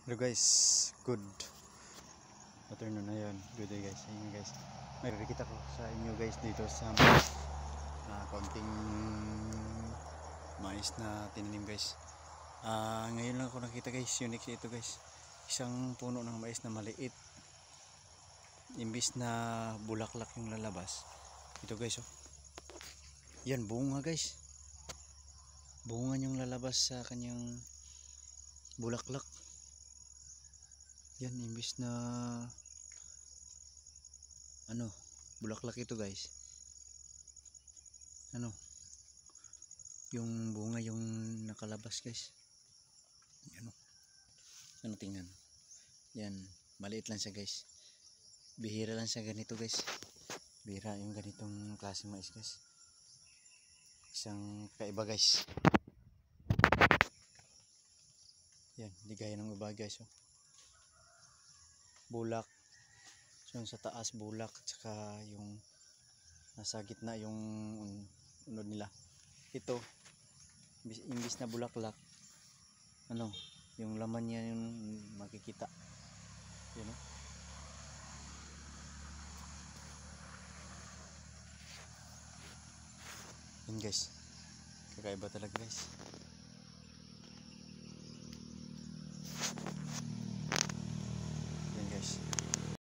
Hello guys, good afternoon na yun. Good day guys, ayun guys. May nakikita ko sa inyo guys dito sa kaunting mais na tinanim guys. Ngayon lang ako nakita guys, unique ito guys. Isang puno ng mais na maliit. Imbis na bulaklak yung lalabas. Ito guys oh. Yan bunga guys. Bunga yung lalabas sa kanyang bulaklak. Yan imbis na bulaklak ito guys, yung bunga yung nakalabas guys. Tingnan yan, maliit lang siya guys, bihira lang siya ganito guys, bihira yung ganitong klase mais guys, isang kaiba guys. Yan, di gaya ng iba guys oh. Bulak, so sa taas bulak, tsaka yung nasa gitna yung unod nila. Ito imbis na bulaklak, yung laman niya yung makikita. Yan o. Yan guys, kakaiba talaga guys.